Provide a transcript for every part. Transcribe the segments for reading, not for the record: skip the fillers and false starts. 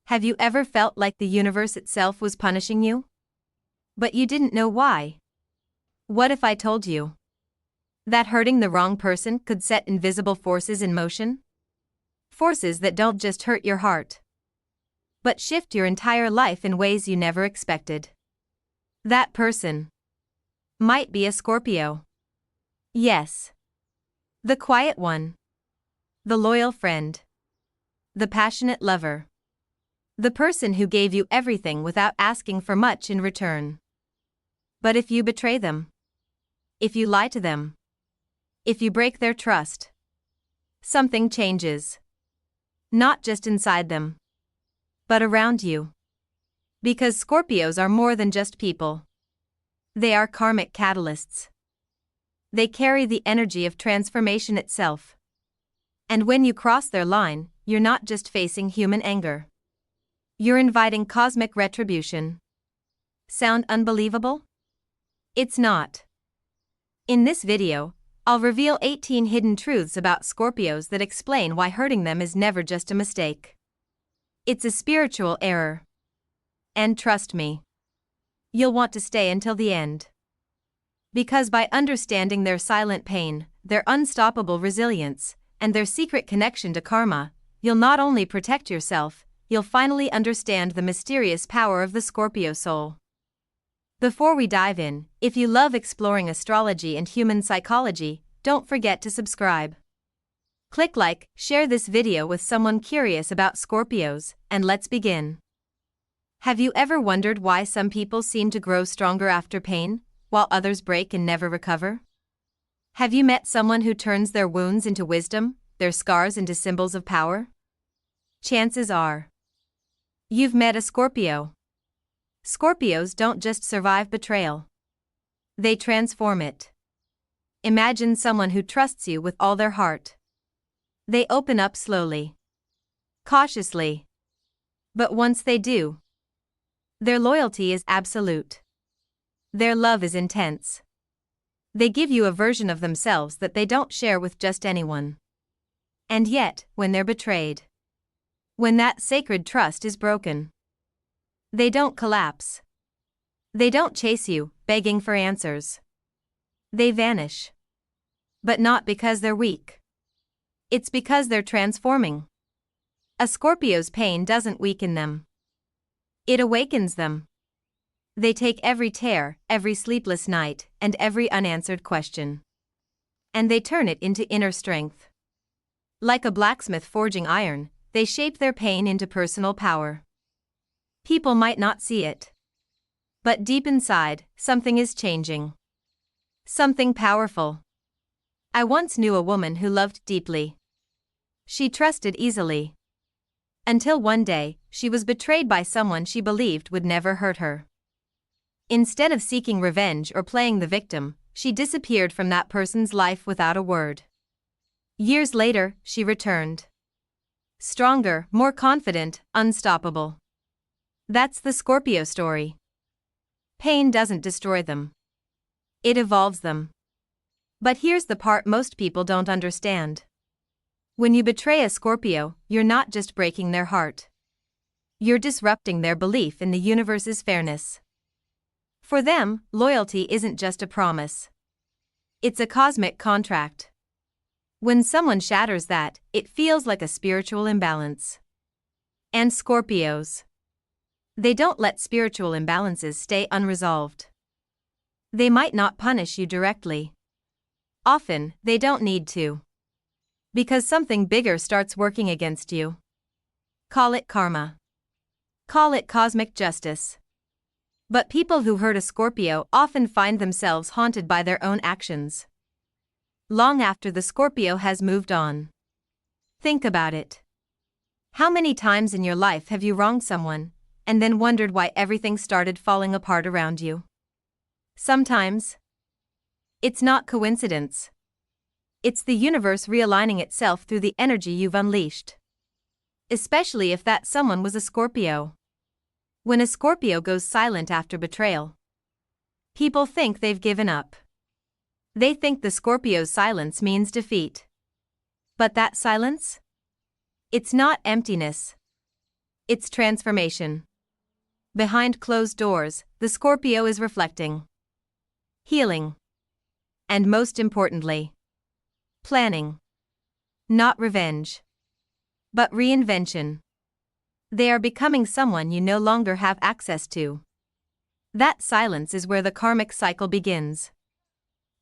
Have you ever felt like the universe itself was punishing you? But you didn't know why. What if I told you that hurting the wrong person could set invisible forces in motion? Forces that don't just hurt your heart, but shift your entire life in ways you never expected. That person might be a Scorpio. Yes. The quiet one. The loyal friend. The passionate lover. The person who gave you everything without asking for much in return. But if you betray them, if you lie to them, if you break their trust, something changes. Not just inside them, but around you. Because Scorpios are more than just people. They are karmic catalysts. They carry the energy of transformation itself. And when you cross their line, you're not just facing human anger. You're inviting cosmic retribution. Sound unbelievable? It's not. In this video, I'll reveal 18 hidden truths about Scorpios that explain why hurting them is never just a mistake. It's a spiritual error. And trust me, you'll want to stay until the end. Because by understanding their silent pain, their unstoppable resilience, and their secret connection to karma, you'll not only protect yourself, you'll finally understand the mysterious power of the Scorpio soul. Before we dive in, if you love exploring astrology and human psychology, don't forget to subscribe. Click like, share this video with someone curious about Scorpios, and let's begin. Have you ever wondered why some people seem to grow stronger after pain, while others break and never recover? Have you met someone who turns their wounds into wisdom, their scars into symbols of power? Chances are you've met a Scorpio. Scorpios don't just survive betrayal. They transform it. Imagine someone who trusts you with all their heart. They open up slowly, cautiously. But once they do, their loyalty is absolute. Their love is intense. They give you a version of themselves that they don't share with just anyone. And yet, when they're betrayed, when that sacred trust is broken, they don't collapse. They don't chase you, begging for answers. They vanish. But not because they're weak. It's because they're transforming. A Scorpio's pain doesn't weaken them. It awakens them. They take every tear, every sleepless night, and every unanswered question, and they turn it into inner strength. Like a blacksmith forging iron, they shape their pain into personal power. People might not see it, but deep inside, something is changing. Something powerful. I once knew a woman who loved deeply. She trusted easily. Until one day, she was betrayed by someone she believed would never hurt her. Instead of seeking revenge or playing the victim, she disappeared from that person's life without a word. Years later, she returned. Stronger, more confident, unstoppable. That's the Scorpio story. Pain doesn't destroy them. It evolves them. But here's the part most people don't understand. When you betray a Scorpio, you're not just breaking their heart. You're disrupting their belief in the universe's fairness. For them, loyalty isn't just a promise. It's a cosmic contract. When someone shatters that, it feels like a spiritual imbalance. And Scorpios, they don't let spiritual imbalances stay unresolved. They might not punish you directly. Often, they don't need to. Because something bigger starts working against you. Call it karma. Call it cosmic justice. But people who hurt a Scorpio often find themselves haunted by their own actions. Long after the Scorpio has moved on. Think about it. How many times in your life have you wronged someone, and then wondered why everything started falling apart around you? Sometimes it's not coincidence. It's the universe realigning itself through the energy you've unleashed. Especially if that someone was a Scorpio. When a Scorpio goes silent after betrayal, people think they've given up. They think the Scorpio's silence means defeat. But that silence? It's not emptiness. It's transformation. Behind closed doors, the Scorpio is reflecting, healing, and most importantly, planning. Not revenge, but reinvention. They are becoming someone you no longer have access to. That silence is where the karmic cycle begins.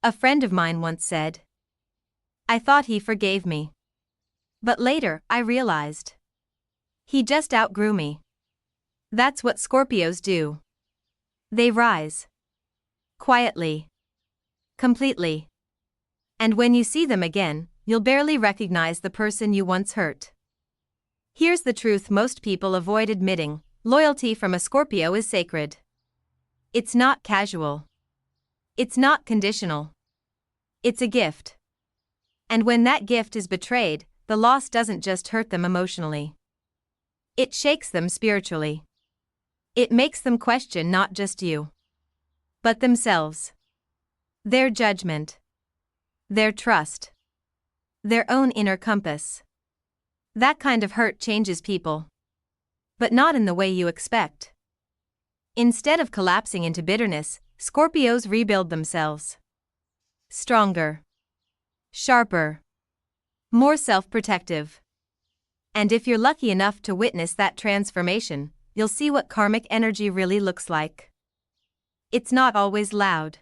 A friend of mine once said, "I thought he forgave me. But later, I realized he just outgrew me." That's what Scorpios do. They rise. Quietly. Completely. And when you see them again, you'll barely recognize the person you once hurt. Here's the truth most people avoid admitting: loyalty from a Scorpio is sacred. It's not casual. It's not conditional. It's a gift. And when that gift is betrayed, the loss doesn't just hurt them emotionally. It shakes them spiritually. It makes them question not just you, but themselves, their judgment, their trust, their own inner compass. That kind of hurt changes people, but not in the way you expect. Instead of collapsing into bitterness, Scorpios rebuild themselves. Stronger, sharper, more self-protective. And if you're lucky enough to witness that transformation, you'll see what karmic energy really looks like. It's not always loud.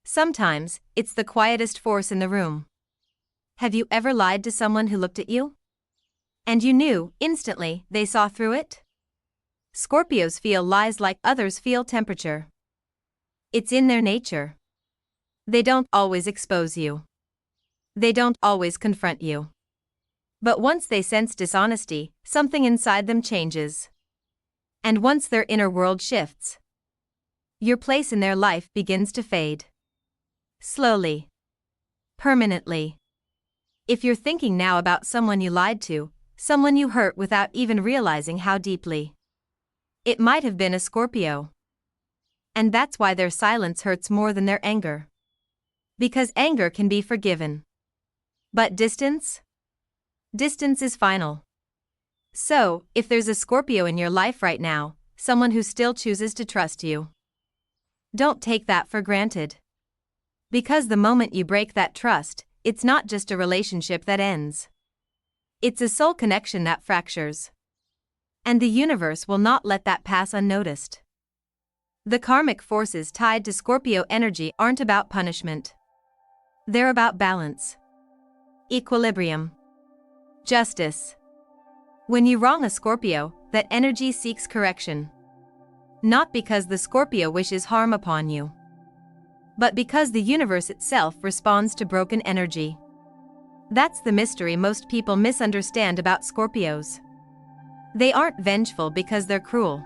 Sometimes, it's the quietest force in the room. Have you ever lied to someone who looked at you? And you knew, instantly, they saw through it? Scorpios feel lies like others feel temperature. It's in their nature. They don't always expose you. They don't always confront you. But once they sense dishonesty, something inside them changes. And once their inner world shifts, your place in their life begins to fade. Slowly. Permanently. If you're thinking now about someone you lied to, someone you hurt without even realizing how deeply, it might have been a Scorpio. And that's why their silence hurts more than their anger. Because anger can be forgiven. But distance? Distance is final. So, if there's a Scorpio in your life right now, someone who still chooses to trust you, don't take that for granted. Because the moment you break that trust, it's not just a relationship that ends. It's a soul connection that fractures. And the universe will not let that pass unnoticed. The karmic forces tied to Scorpio energy aren't about punishment. They're about balance, equilibrium, justice. When you wrong a Scorpio, that energy seeks correction. Not because the Scorpio wishes harm upon you, but because the universe itself responds to broken energy. That's the mystery most people misunderstand about Scorpios. They aren't vengeful because they're cruel.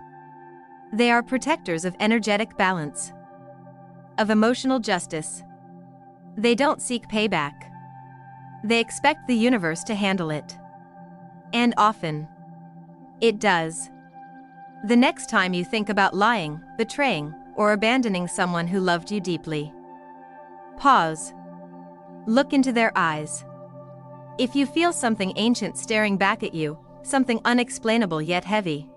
They are protectors of energetic balance, of emotional justice. They don't seek payback. They expect the universe to handle it. And often, it does. The next time you think about lying, betraying, or abandoning someone who loved you deeply, pause. Look into their eyes. If you feel something ancient staring back at you, something unexplainable yet heavy,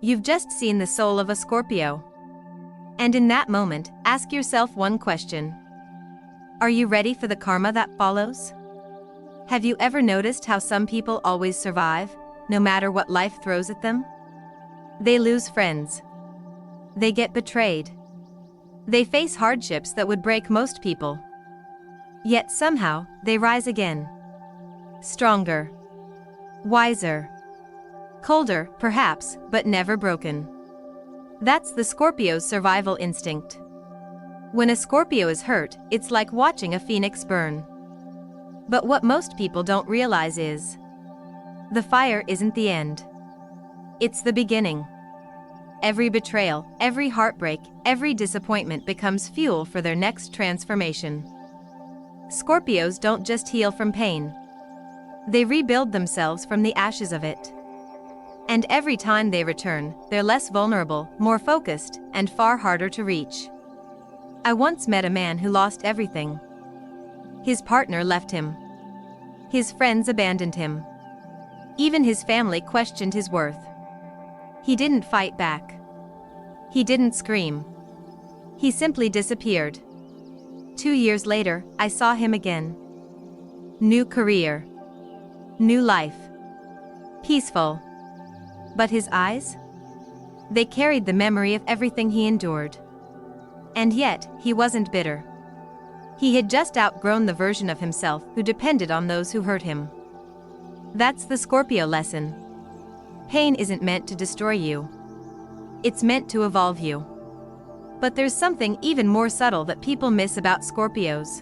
you've just seen the soul of a Scorpio. And in that moment, ask yourself one question. Are you ready for the karma that follows? Have you ever noticed how some people always survive, no matter what life throws at them? They lose friends. They get betrayed. They face hardships that would break most people. Yet somehow, they rise again. Stronger. Wiser. Colder, perhaps, but never broken. That's the Scorpio's survival instinct. When a Scorpio is hurt, it's like watching a phoenix burn. But what most people don't realize is, the fire isn't the end. It's the beginning. Every betrayal, every heartbreak, every disappointment becomes fuel for their next transformation. Scorpios don't just heal from pain. They rebuild themselves from the ashes of it. And every time they return, they're less vulnerable, more focused, and far harder to reach. I once met a man who lost everything. His partner left him. His friends abandoned him. Even his family questioned his worth. He didn't fight back. He didn't scream. He simply disappeared. 2 years later, I saw him again. New career. New life. Peaceful. But his eyes? They carried the memory of everything he endured. And yet, he wasn't bitter. He had just outgrown the version of himself who depended on those who hurt him. That's the Scorpio lesson. Pain isn't meant to destroy you. It's meant to evolve you. But there's something even more subtle that people miss about Scorpios.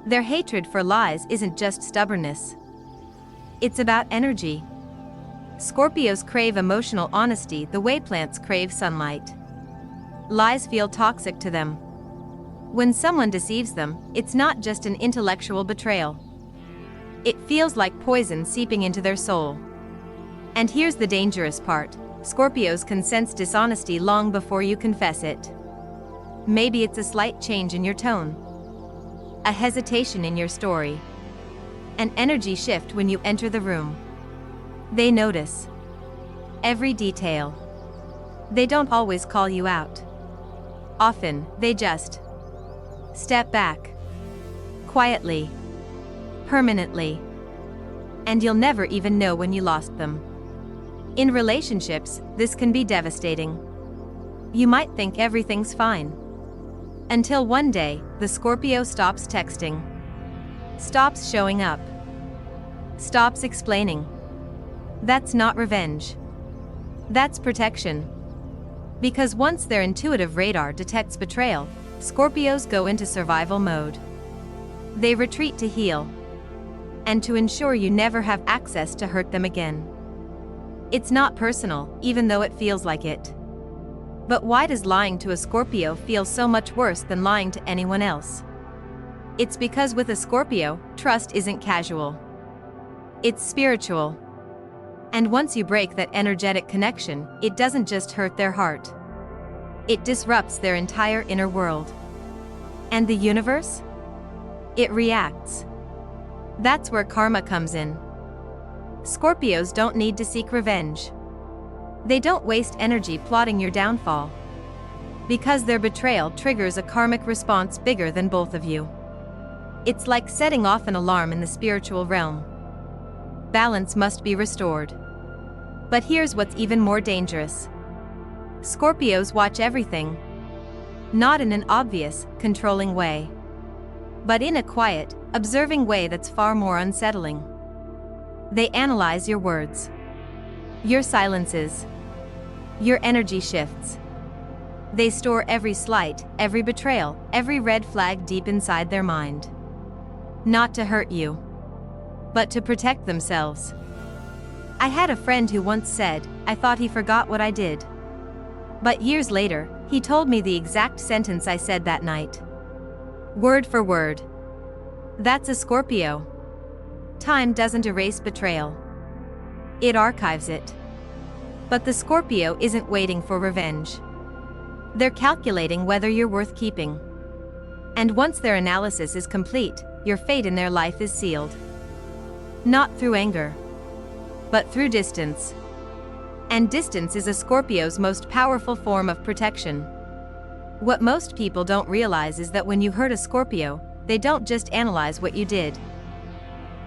Their hatred for lies isn't just stubbornness. It's about energy. Scorpios crave emotional honesty the way plants crave sunlight. Lies feel toxic to them. When someone deceives them, it's not just an intellectual betrayal. It feels like poison seeping into their soul. And here's the dangerous part: Scorpios can sense dishonesty long before you confess it. Maybe it's a slight change in your tone, a hesitation in your story, an energy shift when you enter the room. They notice every detail. They don't always call you out. Often, they just step back. Quietly. Permanently. And you'll never even know when you lost them. In relationships, this can be devastating. You might think everything's fine. Until one day, the Scorpio stops texting. Stops showing up. Stops explaining. That's not revenge. That's protection. Because once their intuitive radar detects betrayal, Scorpios go into survival mode. They retreat to heal. And to ensure you never have access to hurt them again. It's not personal, even though it feels like it. But why does lying to a Scorpio feel so much worse than lying to anyone else? It's because with a Scorpio, trust isn't casual. It's spiritual. And once you break that energetic connection, it doesn't just hurt their heart. It disrupts their entire inner world. And the universe? It reacts. That's where karma comes in. Scorpios don't need to seek revenge. They don't waste energy plotting your downfall. Because their betrayal triggers a karmic response bigger than both of you. It's like setting off an alarm in the spiritual realm. Balance must be restored. But here's what's even more dangerous. Scorpios watch everything. Not in an obvious, controlling way. But in a quiet, observing way that's far more unsettling. They analyze your words. Your silences. Your energy shifts. They store every slight, every betrayal, every red flag deep inside their mind. Not to hurt you, but to protect themselves. I had a friend who once said, "I thought he forgot what I did." But years later, he told me the exact sentence I said that night. Word for word. That's a Scorpio. Time doesn't erase betrayal. It archives it. But the Scorpio isn't waiting for revenge. They're calculating whether you're worth keeping. And once their analysis is complete, your fate in their life is sealed. Not through anger, but through distance. And distance is a Scorpio's most powerful form of protection. What most people don't realize is that when you hurt a Scorpio, they don't just analyze what you did.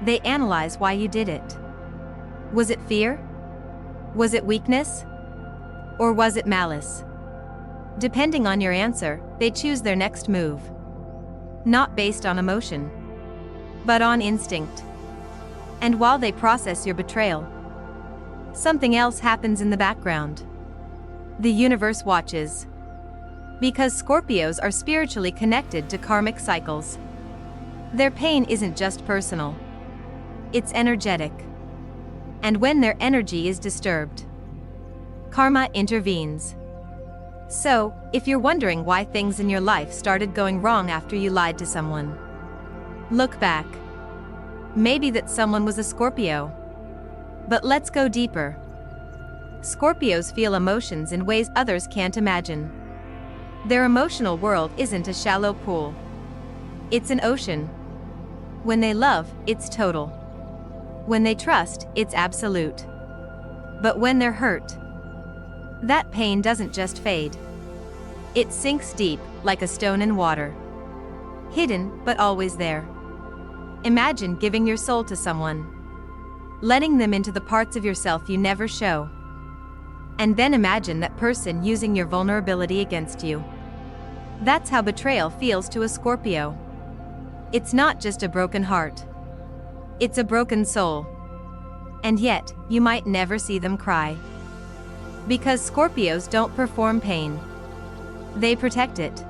They analyze why you did it. Was it fear? Was it weakness? Or was it malice? Depending on your answer, they choose their next move. Not based on emotion, but on instinct. And while they process your betrayal, something else happens in the background. The universe watches. Because Scorpios are spiritually connected to karmic cycles. Their pain isn't just personal. It's energetic. And when their energy is disturbed, karma intervenes. So, if you're wondering why things in your life started going wrong after you lied to someone, look back. Maybe that someone was a Scorpio. But let's go deeper. Scorpios feel emotions in ways others can't imagine. Their emotional world isn't a shallow pool. It's an ocean. When they love, it's total. When they trust, it's absolute. But when they're hurt, That pain doesn't just fade. It sinks deep, like a stone in water. Hidden, but always there. Imagine giving your soul to someone. Letting them into the parts of yourself you never show. And then imagine that person using your vulnerability against you. That's how betrayal feels to a Scorpio. It's not just a broken heart. It's a broken soul. And yet, you might never see them cry. Because Scorpios don't perform pain. They protect it.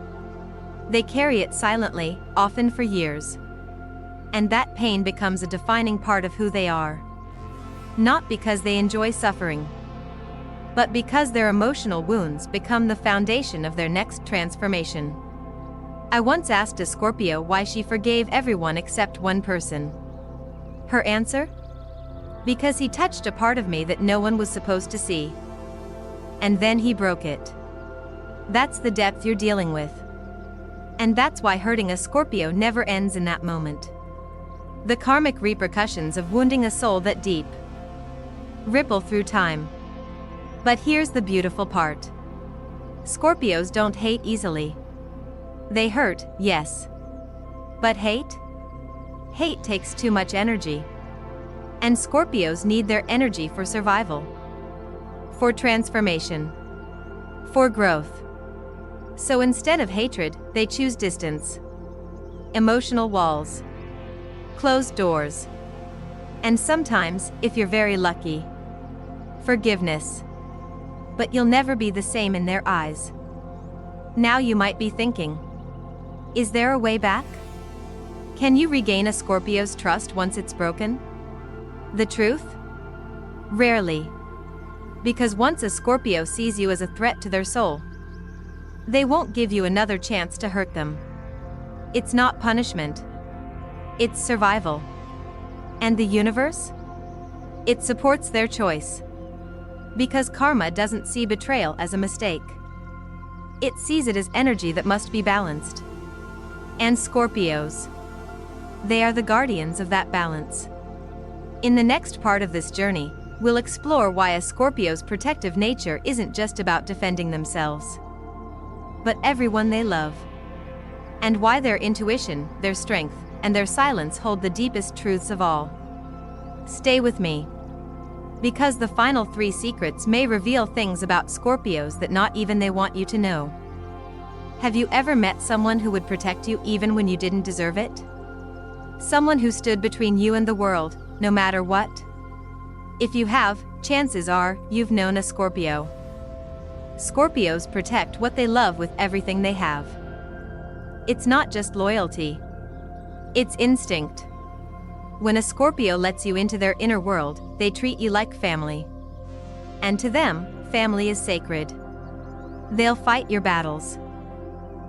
They carry it silently, often for years. And that pain becomes a defining part of who they are. Not because they enjoy suffering, but because their emotional wounds become the foundation of their next transformation. I once asked a Scorpio why she forgave everyone except one person. Her answer? Because he touched a part of me that no one was supposed to see. And then he broke it. That's the depth you're dealing with. And that's why hurting a Scorpio never ends in that moment. The karmic repercussions of wounding a soul that deep ripple through time. But here's the beautiful part. Scorpios don't hate easily. They hurt, yes. But hate? Hate takes too much energy. And Scorpios need their energy for survival. For transformation. For growth. So instead of hatred, they choose distance. Emotional walls. Closed doors. And sometimes, if you're very lucky, forgiveness. But you'll never be the same in their eyes. Now you might be thinking, is there a way back? Can you regain a Scorpio's trust once it's broken? The truth? Rarely. Because once a Scorpio sees you as a threat to their soul, they won't give you another chance to hurt them. It's not punishment. It's survival. And the universe? It supports their choice. Because karma doesn't see betrayal as a mistake. It sees it as energy that must be balanced. And Scorpios, they are the guardians of that balance. In the next part of this journey, we'll explore why a Scorpio's protective nature isn't just about defending themselves, but everyone they love. And why their intuition, their strength, and their silence hold the deepest truths of all. Stay with me. Because the final 3 secrets may reveal things about Scorpios that not even they want you to know. Have you ever met someone who would protect you even when you didn't deserve it? Someone who stood between you and the world, no matter what? If you have, chances are, you've known a Scorpio. Scorpios protect what they love with everything they have. It's not just loyalty. It's instinct. When a Scorpio lets you into their inner world, they treat you like family. And to them, family is sacred. They'll fight your battles,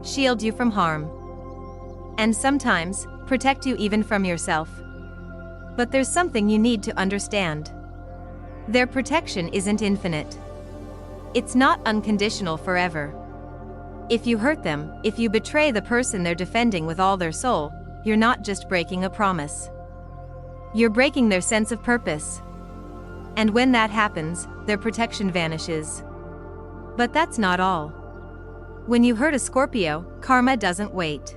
shield you from harm, and sometimes, protect you even from yourself. But there's something you need to understand. Their protection isn't infinite. It's not unconditional forever. If you hurt them, if you betray the person they're defending with all their soul, you're not just breaking a promise. You're breaking their sense of purpose. And when that happens, their protection vanishes. But that's not all. When you hurt a Scorpio, karma doesn't wait.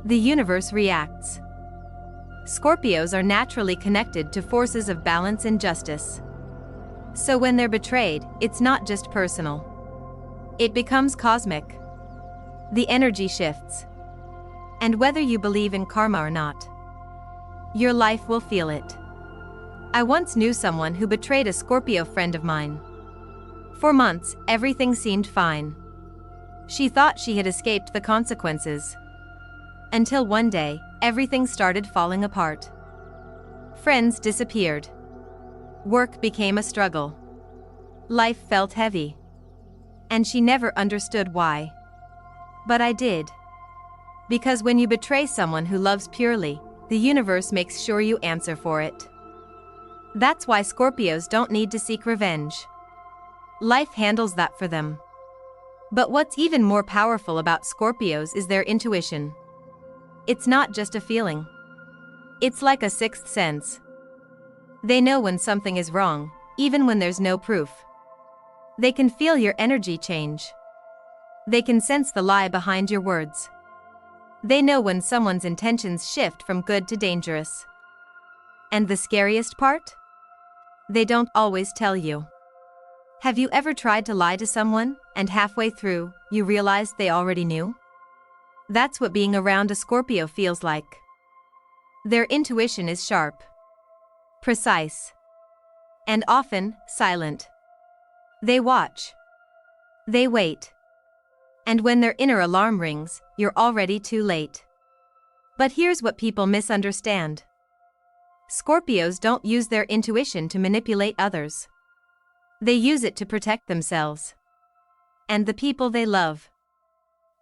The universe reacts. Scorpios are naturally connected to forces of balance and justice. So when they're betrayed, it's not just personal. It becomes cosmic. The energy shifts. And whether you believe in karma or not, your life will feel it. I once knew someone who betrayed a Scorpio friend of mine. For months, everything seemed fine. She thought she had escaped the consequences. Until one day, everything started falling apart. Friends disappeared. Work became a struggle. Life felt heavy. And she never understood why. But I did. Because when you betray someone who loves purely, the universe makes sure you answer for it. That's why Scorpios don't need to seek revenge. Life handles that for them. But what's even more powerful about Scorpios is their intuition. It's not just a feeling. It's like a sixth sense. They know when something is wrong, even when there's no proof. They can feel your energy change. They can sense the lie behind your words. They know when someone's intentions shift from good to dangerous. And the scariest part? They don't always tell you. Have you ever tried to lie to someone, and halfway through, you realized they already knew? That's what being around a Scorpio feels like. Their intuition is sharp, precise, and often silent. They watch. They wait. And when their inner alarm rings, you're already too late. But here's what people misunderstand. Scorpios don't use their intuition to manipulate others. They use it to protect themselves and the people they love.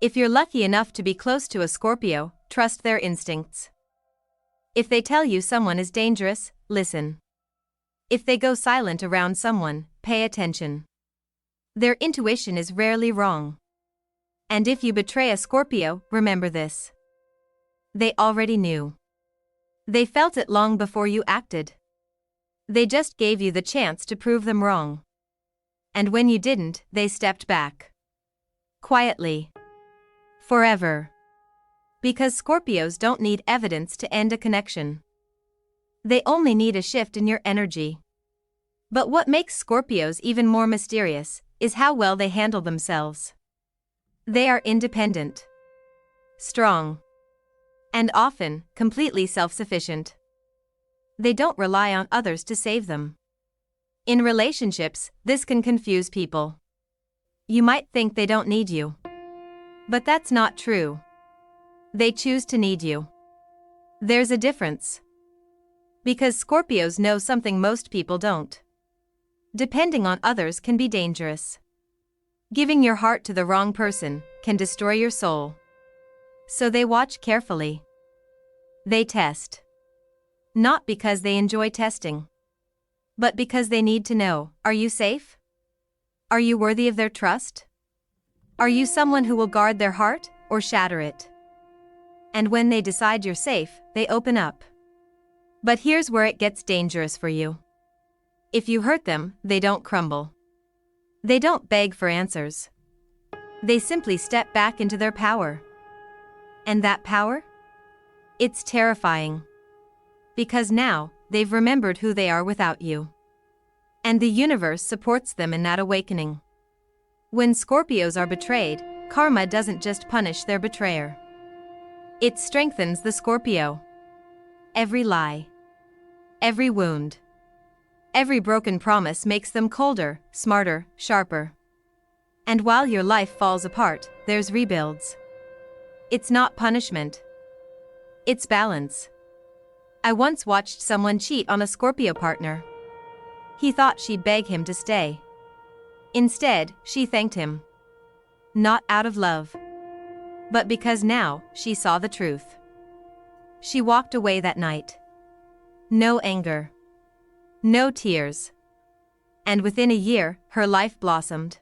If you're lucky enough to be close to a Scorpio, trust their instincts. If they tell you someone is dangerous, listen. If they go silent around someone, pay attention. Their intuition is rarely wrong. And if you betray a Scorpio, remember this. They already knew. They felt it long before you acted. They just gave you the chance to prove them wrong. And when you didn't, they stepped back. Quietly. Forever. Because Scorpios don't need evidence to end a connection. They only need a shift in your energy. But what makes Scorpios even more mysterious is how well they handle themselves. They are independent, strong, and often completely self-sufficient. They don't rely on others to save them. In relationships, this can confuse people. You might think they don't need you. But that's not true. They choose to need you. There's a difference. Because Scorpios know something most people don't. Depending on others can be dangerous. Giving your heart to the wrong person can destroy your soul. So they watch carefully. They test. Not because they enjoy testing, but because they need to know, are you safe? Are you worthy of their trust? Are you someone who will guard their heart or shatter it? And when they decide you're safe, they open up. But here's where it gets dangerous for you. If you hurt them, they don't crumble. They don't beg for answers. They simply step back into their power. And that power? It's terrifying. Because now, they've remembered who they are without you. And the universe supports them in that awakening. When Scorpios are betrayed, karma doesn't just punish their betrayer. It strengthens the Scorpio. Every lie, every wound, every broken promise makes them colder, smarter, sharper. And while your life falls apart, there's rebuilds. It's not punishment. It's balance. I once watched someone cheat on a Scorpio partner. He thought she'd beg him to stay. Instead, she thanked him. Not out of love, but because now she saw the truth. She walked away that night. No anger. No tears. And within a year, her life blossomed.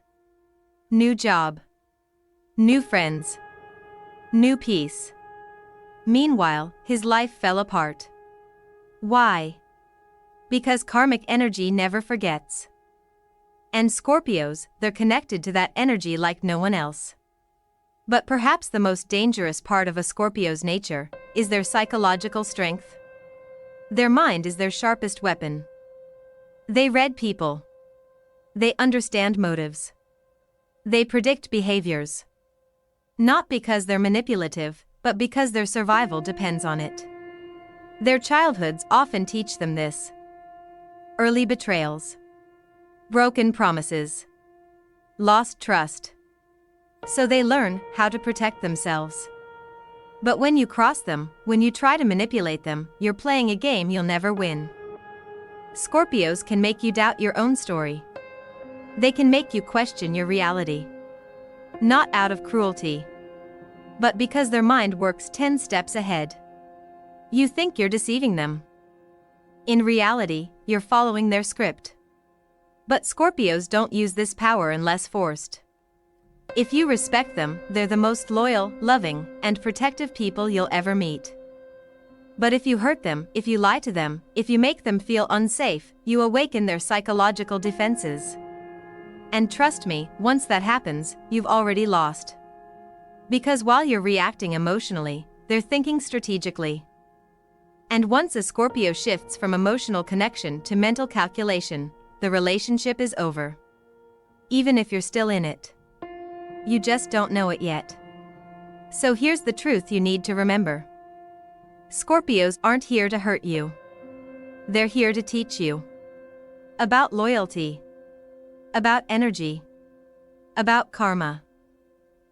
New job. New friends. New peace. Meanwhile, his life fell apart. Why? Because karmic energy never forgets. And Scorpios, they're connected to that energy like no one else. But perhaps the most dangerous part of a Scorpio's nature is their psychological strength. Their mind is their sharpest weapon. They read people. They understand motives. They predict behaviors. Not because they're manipulative, but because their survival depends on it. Their childhoods often teach them this. Early betrayals. Broken promises. Lost trust. So they learn how to protect themselves. But when you cross them, when you try to manipulate them, you're playing a game you'll never win. Scorpios can make you doubt your own story. They can make you question your reality. Not out of cruelty, but because their mind works 10 steps ahead. You think you're deceiving them. In reality, you're following their script. But Scorpios don't use this power unless forced. If you respect them, they're the most loyal, loving, and protective people you'll ever meet. But if you hurt them, if you lie to them, if you make them feel unsafe, you awaken their psychological defenses. And trust me, once that happens, you've already lost. Because while you're reacting emotionally, they're thinking strategically. And once a Scorpio shifts from emotional connection to mental calculation, the relationship is over. Even if you're still in it. You just don't know it yet. So here's the truth you need to remember. Scorpios aren't here to hurt you. They're here to teach you. About loyalty. About energy. About karma.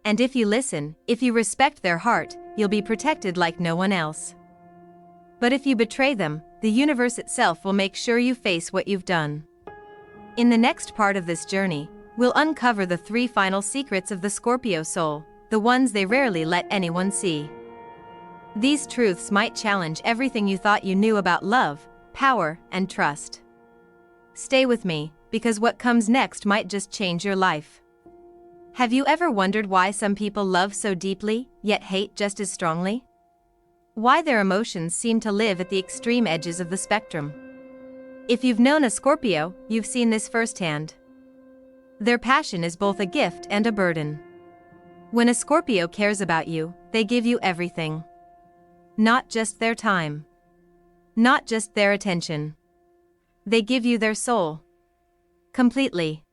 And if you listen, if you respect their heart, you'll be protected like no one else. But if you betray them, the universe itself will make sure you face what you've done. In the next part of this journey, we'll uncover the 3 final secrets of the Scorpio soul, the ones they rarely let anyone see. These truths might challenge everything you thought you knew about love, power, and trust. Stay with me, because what comes next might just change your life. Have you ever wondered why some people love so deeply, yet hate just as strongly? Why their emotions seem to live at the extreme edges of the spectrum? If you've known a Scorpio, you've seen this firsthand. Their passion is both a gift and a burden. When a Scorpio cares about you, they give you everything. Not just their time. Not just their attention. They give you their soul. Completely.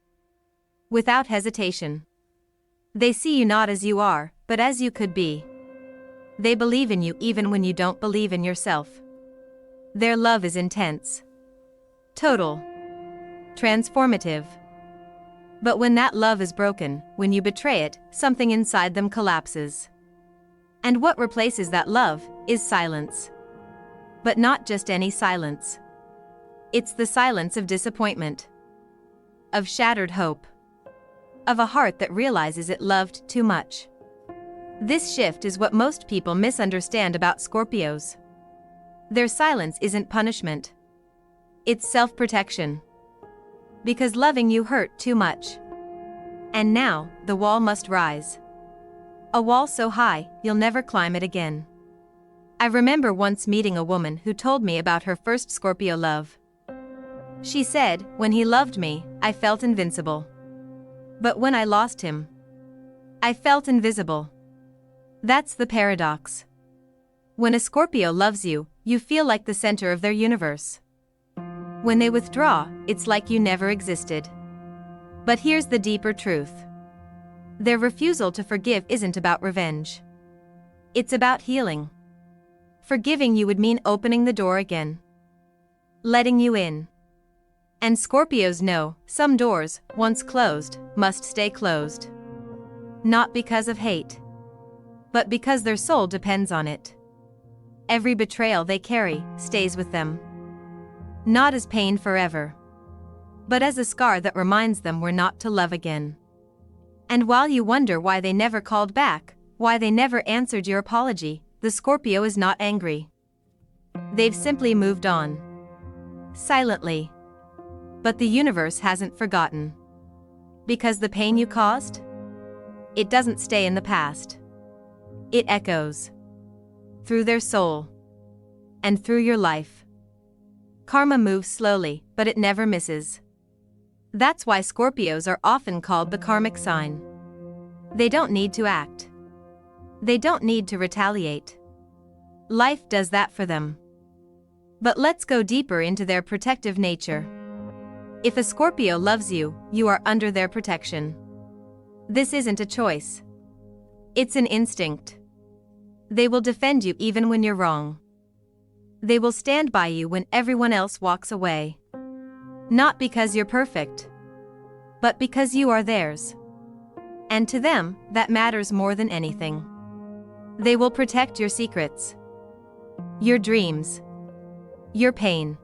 Without hesitation. They see you not as you are, but as you could be. They believe in you even when you don't believe in yourself. Their love is intense. Total. Transformative. But when that love is broken, when you betray it, something inside them collapses. And what replaces that love is silence. But not just any silence. It's the silence of disappointment. Of shattered hope. Of a heart that realizes it loved too much. This shift is what most people misunderstand about Scorpios. Their silence isn't punishment. It's self-protection. Because loving you hurt too much. And now, the wall must rise. A wall so high, you'll never climb it again. I remember once meeting a woman who told me about her first Scorpio love. She said, when he loved me, I felt invincible. But when I lost him, I felt invisible. That's the paradox. When a Scorpio loves you, you feel like the center of their universe. When they withdraw, it's like you never existed. But here's the deeper truth. Their refusal to forgive isn't about revenge. It's about healing. Forgiving you would mean opening the door again. Letting you in. And Scorpios know, some doors, once closed, must stay closed. Not because of hate. But because their soul depends on it. Every betrayal they carry stays with them. Not as pain forever. But as a scar that reminds them we're not to love again. And while you wonder why they never called back, why they never answered your apology, the Scorpio is not angry. They've simply moved on. Silently. But the universe hasn't forgotten. Because the pain you caused? It doesn't stay in the past. It echoes. Through their soul. And through your life. Karma moves slowly, but it never misses. That's why Scorpios are often called the karmic sign. They don't need to act. They don't need to retaliate. Life does that for them. But let's go deeper into their protective nature. If a Scorpio loves you, you are under their protection. This isn't a choice. It's an instinct. They will defend you even when you're wrong. They will stand by you when everyone else walks away. Not because you're perfect, but because you are theirs. And to them, that matters more than anything. They will protect your secrets, your dreams, your pain.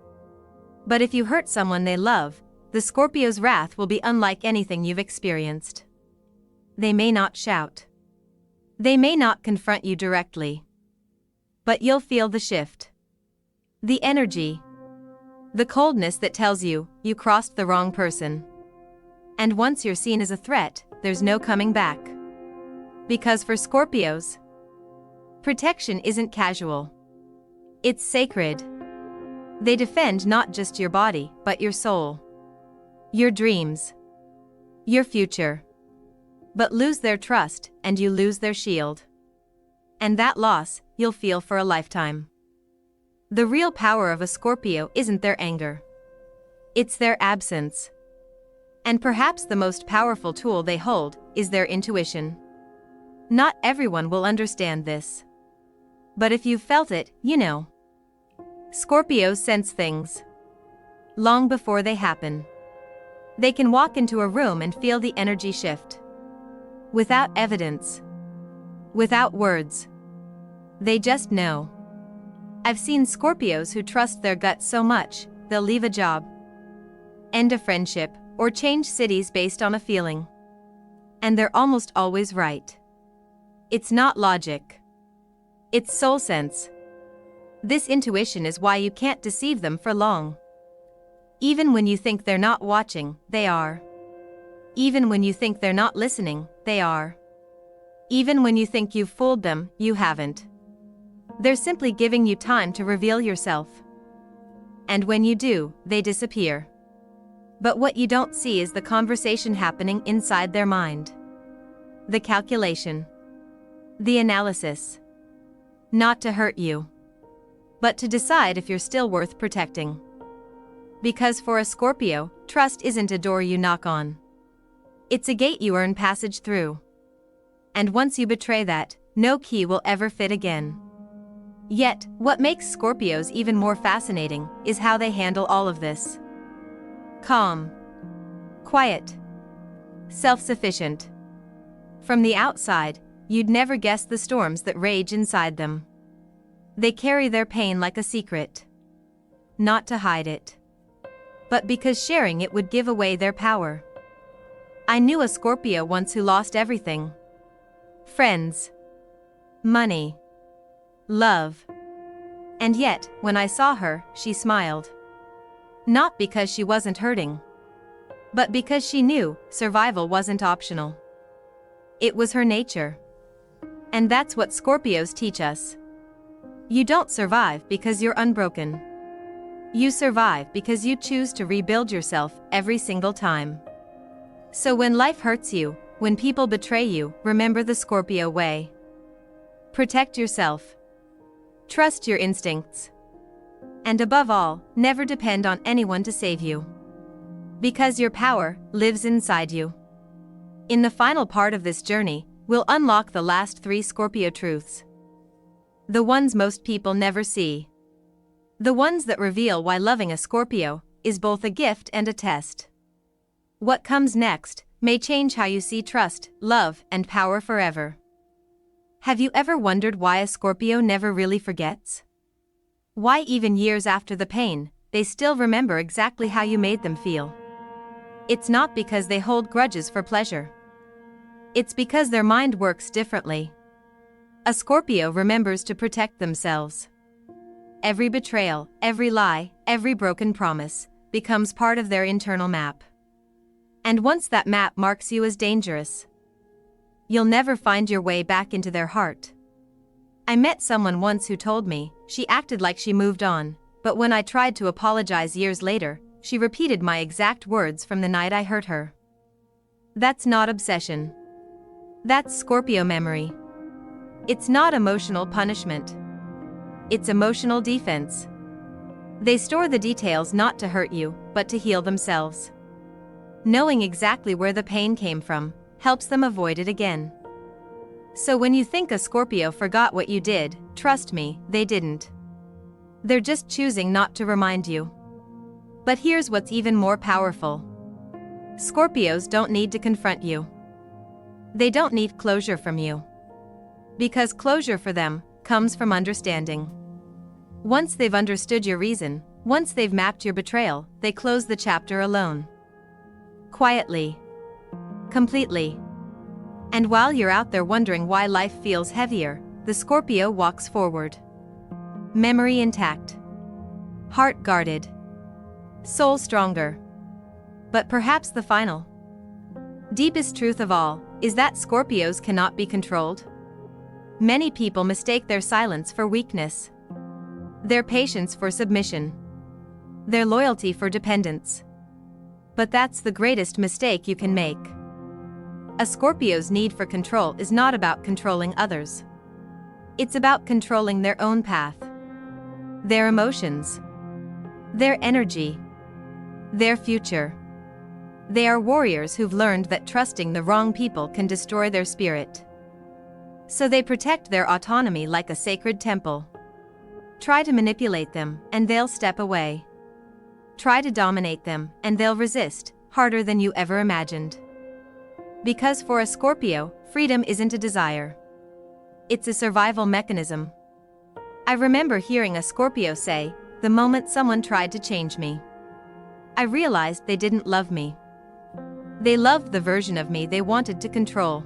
But if you hurt someone they love, the Scorpio's wrath will be unlike anything you've experienced. They may not shout. They may not confront you directly. But you'll feel the shift. The energy. The coldness that tells you, you crossed the wrong person. And once you're seen as a threat, there's no coming back. Because for Scorpios, protection isn't casual. It's sacred. They defend not just your body, but your soul. Your dreams. your future. But lose their trust, and you lose their shield. And that loss, you'll feel for a lifetime. The real power of a Scorpio isn't their anger. It's their absence. And perhaps the most powerful tool they hold is their intuition. Not everyone will understand this. But if you've felt it, you know. Scorpios sense things long before they happen. They can walk into a room and feel the energy shift. Without evidence. Without words. They just know. I've seen Scorpios who trust their gut so much, they'll leave a job, end a friendship, or change cities based on a feeling. And they're almost always right. It's not logic. It's soul sense. This intuition is why you can't deceive them for long. Even when you think they're not watching, they are. Even when you think they're not listening, they are. Even when you think you've fooled them, you haven't. They're simply giving you time to reveal yourself. And when you do, they disappear. But what you don't see is the conversation happening inside their mind. The calculation. The analysis. Not to hurt you, but to decide if you're still worth protecting. Because for a Scorpio, trust isn't a door you knock on. It's a gate you earn passage through. And once you betray that, no key will ever fit again. Yet, what makes Scorpios even more fascinating is how they handle all of this. Calm. Quiet. Self-sufficient. From the outside, you'd never guess the storms that rage inside them. They carry their pain like a secret. Not to hide it, but because sharing it would give away their power. I knew a Scorpio once who lost everything. Friends. Money. Love. And yet, when I saw her, she smiled. Not because she wasn't hurting, but because she knew survival wasn't optional. It was her nature. And that's what Scorpios teach us. You don't survive because you're unbroken. You survive because you choose to rebuild yourself every single time. So when life hurts you, when people betray you, remember the Scorpio way. Protect yourself. Trust your instincts. And above all, never depend on anyone to save you. Because your power lives inside you. In the final part of this journey, we'll unlock the last 3 Scorpio truths. The ones most people never see. The ones that reveal why loving a Scorpio is both a gift and a test. What comes next may change how you see trust, love, and power forever. Have you ever wondered why a Scorpio never really forgets? Why even years after the pain, they still remember exactly how you made them feel? It's not because they hold grudges for pleasure. It's because their mind works differently. A Scorpio remembers to protect themselves. Every betrayal, every lie, every broken promise becomes part of their internal map. And once that map marks you as dangerous, you'll never find your way back into their heart. I met someone once who told me she acted like she moved on, but when I tried to apologize years later, she repeated my exact words from the night I hurt her. That's not obsession. That's Scorpio memory. It's not emotional punishment. It's emotional defense. They store the details not to hurt you, but to heal themselves. Knowing exactly where the pain came from helps them avoid it again. So when you think a Scorpio forgot what you did, trust me, they didn't. They're just choosing not to remind you. But here's what's even more powerful. Scorpios don't need to confront you. They don't need closure from you. Because closure for them comes from understanding. Once they've understood your reason, once they've mapped your betrayal, they close the chapter alone. Quietly. Completely. And while you're out there wondering why life feels heavier, the Scorpio walks forward. Memory intact. Heart guarded. Soul stronger. But perhaps the final, deepest truth of all is that Scorpios cannot be controlled. Many people mistake their silence for weakness, their patience for submission, their loyalty for dependence. But that's the greatest mistake you can make. A Scorpio's need for control is not about controlling others. It's about controlling their own path, their emotions, their energy, their future. They are warriors who've learned that trusting the wrong people can destroy their spirit. So they protect their autonomy like a sacred temple. Try to manipulate them, and they'll step away. Try to dominate them, and they'll resist, harder than you ever imagined. Because for a Scorpio, freedom isn't a desire. It's a survival mechanism. I remember hearing a Scorpio say, "The moment someone tried to change me, I realized they didn't love me. They loved the version of me they wanted to control."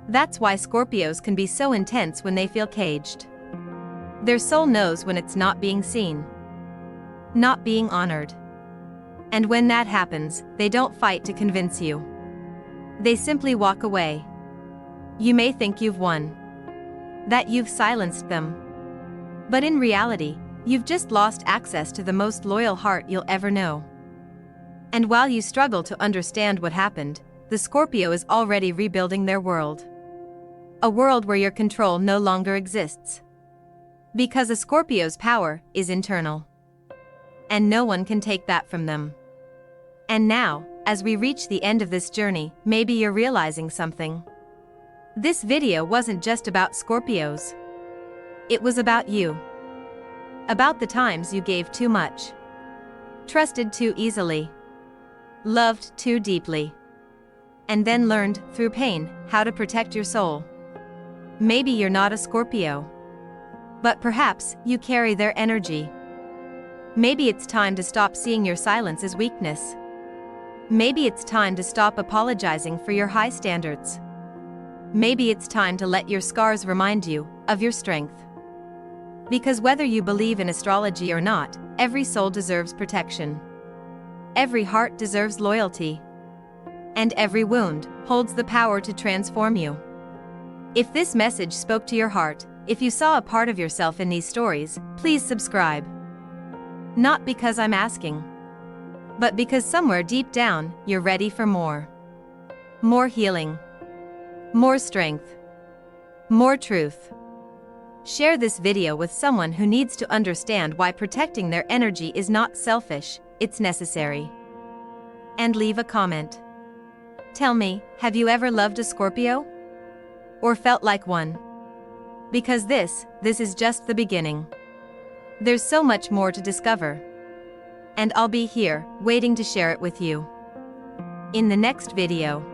That's why Scorpios can be so intense when they feel caged. Their soul knows when it's not being seen, not being honored. And when that happens, they don't fight to convince you. They simply walk away. You may think you've won, that you've silenced them. But in reality, you've just lost access to the most loyal heart you'll ever know. And while you struggle to understand what happened, the Scorpio is already rebuilding their world. A world where your control no longer exists. Because a Scorpio's power is internal. And no one can take that from them. And now, as we reach the end of this journey, maybe you're realizing something. This video wasn't just about Scorpios. It was about you. About the times you gave too much, trusted too easily, loved too deeply, and then learned, through pain, how to protect your soul. Maybe you're not a Scorpio, but perhaps you carry their energy. Maybe it's time to stop seeing your silence as weakness. Maybe it's time to stop apologizing for your high standards. Maybe it's time to let your scars remind you of your strength. Because whether you believe in astrology or not, every soul deserves protection. Every heart deserves loyalty. And every wound holds the power to transform you. If this message spoke to your heart, if you saw a part of yourself in these stories, please subscribe. Not because I'm asking, but because somewhere deep down, you're ready for more. More healing. More strength. More truth. Share this video with someone who needs to understand why protecting their energy is not selfish, it's necessary. And leave a comment. Tell me, have you ever loved a Scorpio? Or felt like one? Because this is just the beginning. There's so much more to discover. And I'll be here, waiting to share it with you. In the next video.